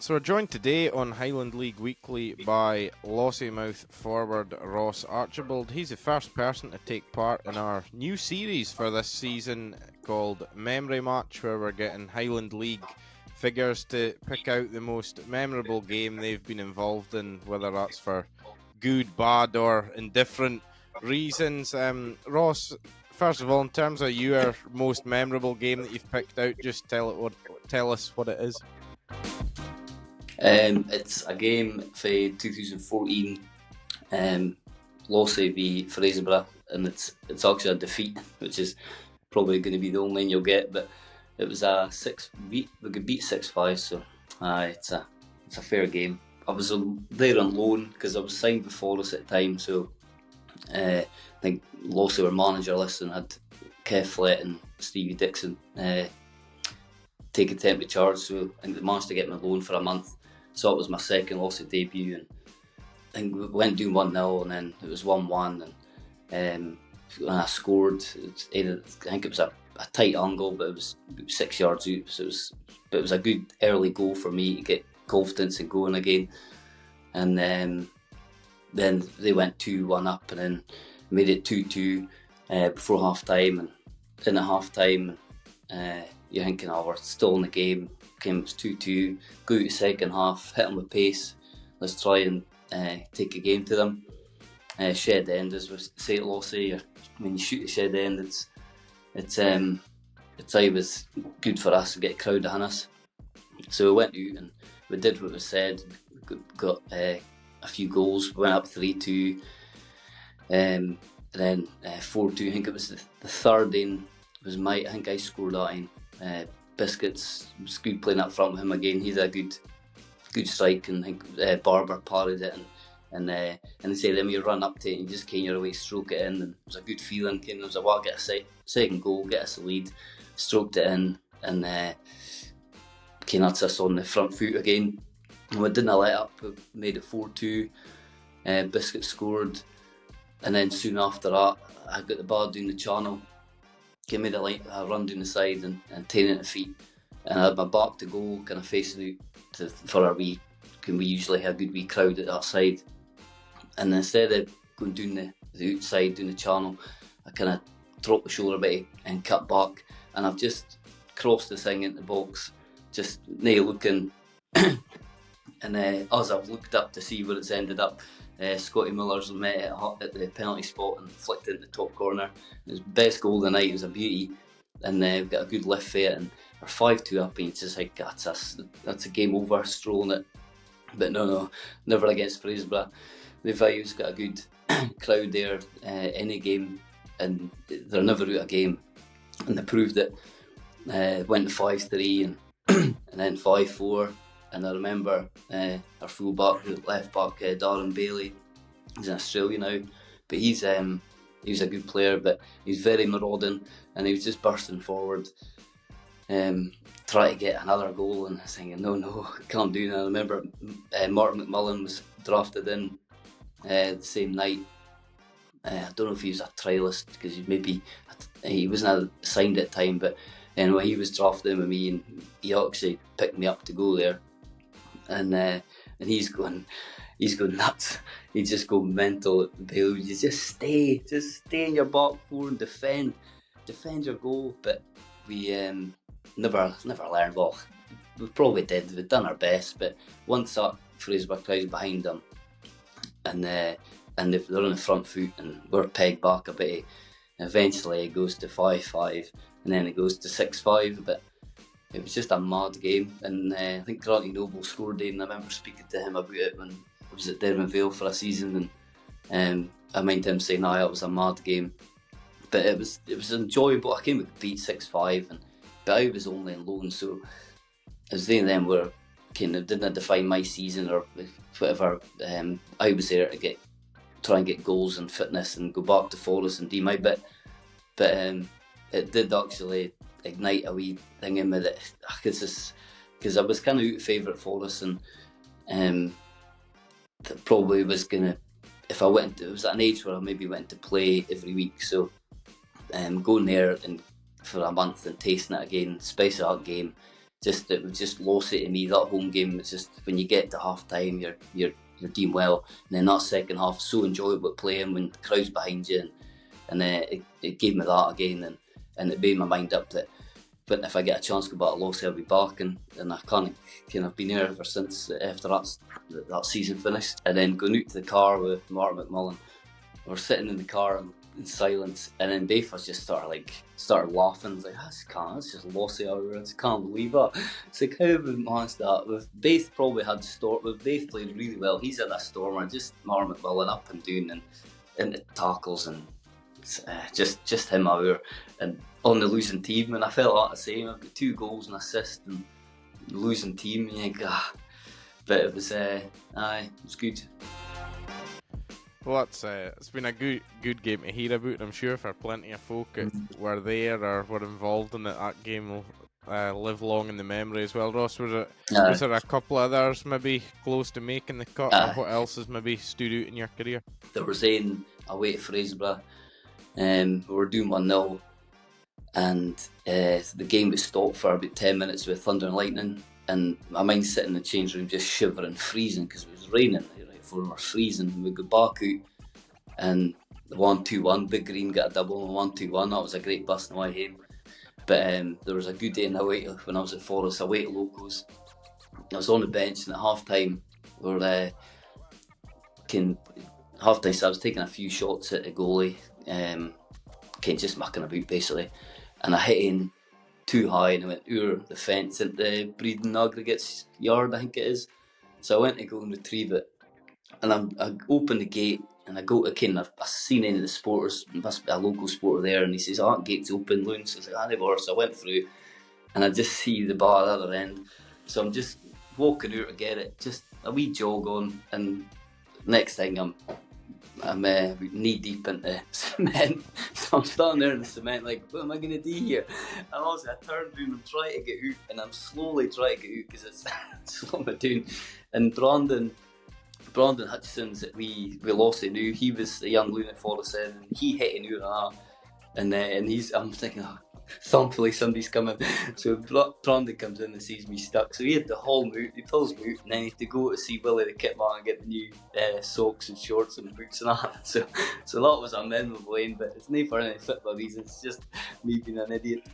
So we're joined today on Highland League Weekly by Lossiemouth forward Ross Archibald. He's the first person to take part in our new series for this season called Memory Match, where we're getting Highland League figures to pick out the most memorable game they've been involved in, whether that's for good, bad or indifferent reasons. Ross, first of all, in terms of your most memorable game that you've picked out, just tell us what it is. It's a game for 2014, Lossie v Fraserburgh, and it's actually a defeat, which is probably going to be the only one you'll get. But it was a 6-beat. We could beat 6-5, so it's a fair game. I was there on loan because I was signed with Forest at the time, so I think Lossie were managerless and had Kev Flett and Stevie Dixon taking temporary charge. So I think they managed to get me on loan for a month. So it was my second Lossie debut, and I think we went doing 1-0, and then it was 1-1, and when I scored, I think it was a tight angle, but it was 6 yards out, so it was a good early goal for me to get confidence and going again. And then they went 2-1 up, and then made it 2-2 before half time, and in at half time, you're thinking, we're still in the game. It was 2-2, go to second half, hit them with pace, let's try and take a game to them. Shed end, as we say at Lossie, when you shoot the shed end, it's always good for us to get a crowd behind us. So we went out and we did what was said, got a few goals, we went up 3-2, and then 4-2, I think it was the third in, I think I scored that in. Biscuits was good playing up front with him again. He's a good strike, and I think Barber parried it, and they say then you run up to it and you just cane your way, stroke it in, and it was a good feeling. There was a while, get a second goal, get us a lead, stroked it in, and Kane had us on the front foot again. And we didn't let up, we made it 4-2. Biscuit scored, and then soon after that I got the ball down the channel. Gave me a run down the side and 10 at the feet, and I had my back to goal, kind of facing out for our wee. We usually have a good wee crowd at that side, and instead of going down the outside, down the channel, I kind of dropped the shoulder a bit and cut back, and I've just crossed the thing into the box, just nail looking, and as I've looked up to see where it's ended up, Scotty Miller's met it at the penalty spot and flicked it in the top corner. It was best goal of the night. It was a beauty, and we've got a good lift for it, and we're 5-2 up, and it's just like that's a game over, strolling it. But no, never against Fraserburgh. They've always got a good crowd there, any game, and they're never out of game, and they proved it. Went to 5-3 and then 5-4. And I remember our full-back, left-back, Darren Bailey. He's in Australia now, but he was a good player, but he's very marauding, and he was just bursting forward, trying to get another goal, and I was thinking, no, can't do that. I remember Martin McMullen was drafted in the same night. I don't know if he was a trialist, because he wasn't signed at the time, but anyway, he was drafted in with me, and he actually picked me up to go there. And he's going nuts. He's just going mental at the Bale. You just stay in your back four and defend your goal. But we never learned. Well, we probably did. We'd done our best, but once that Fraserburgh crowd's behind them, and they're on the front foot, and we're pegged back a bit. Eventually, it goes to 5-5, and then it goes to 6-5. But it was just a mad game, and I think Granty Noble scored it, and I remember speaking to him about it when I was at Derwent Vale for a season, and I mind him saying, it was a mad game. But it was enjoyable. I came with beat 6-5, but I was only on loan, so as they and them were kind of didn't define my season or whatever. I was there to try and get goals and fitness and go back to Forest and do my bit, but it did actually ignite a wee thing in me that because I was kind of out of favour at Forest, and that probably was gonna, if I went, it was at an age where I maybe went to play every week, so going there and for a month and tasting it again, spice of that game, it was just Lossie to me. That home game was just, when you get to half time, you're doing well, and then that second half so enjoyable playing when the crowd's behind you, and it gave me that again, and it made my mind up that, but if I get a chance to go back to Lossie, I'll be back, and I kind of been there ever since after that season finished. And then going out to the car with Mark McMullen, we're sitting in the car in silence, and then both of us just started laughing. It's like, that's just Lossie out here. I just can't believe that. It's like, how have we managed that? We've both probably had we've both played really well. He's had a stormer, just Mark McMullen up and doing and into tackles, and just him out here. And on the losing team, and I felt like the same. I've got 2 goals and assists, and losing team, and you think, but it was it was good. Well, it's been a good game to hear about. I'm sure for plenty of folk that were there or were involved in it, that game will live long in the memory as well. Ross, was there a couple others maybe close to making the cut? Or what else has maybe stood out in your career? There was in away at Fraserburgh, we were doing 1-0, and the game was stopped for about 10 minutes with thunder and lightning, and my mind's sitting in the change room just shivering, freezing, because it was raining. We were freezing, and we go back out, and the 1-2-1, Big Green got a double, and 1-2-1, that was a great busting away home. But there was a good day in the away when I was at Forest, away at locals. I was on the bench, and at half time, we were half time, so I was taking a few shots at the goalie, just mucking about basically, and I hit in too high, and I went over the fence at the Breeden Aggregates yard, I think it is. So I went to go and retrieve it, and I open the gate, and I go to I've seen any of the supporters, must be a local supporter there, and he says, that gate's open, Loon. So I was like, they were. So I went through, and I just see the bar at the other end. So I'm just walking out to get it, just a wee jog on, and next thing I'm knee deep into cement. So I'm standing there in the cement like, what am I going to do here? And also I turned around, I'm trying to get out, and I'm slowly trying to get out because it's what I'm doing. And Brandon Hutchison's that we lost it now, he was a young loon at Forest, and he hit in out of that, and I'm thinking, thankfully somebody's coming. So Brandon comes in and sees me stuck, so he had to haul me out, he pulls me out, and then he had to go to see Willie the kit man and get the new socks and shorts and boots and that. So that was a memorable end, but it's not for any football reasons, it's just me being an idiot.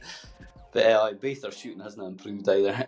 But both our shooting hasn't improved either.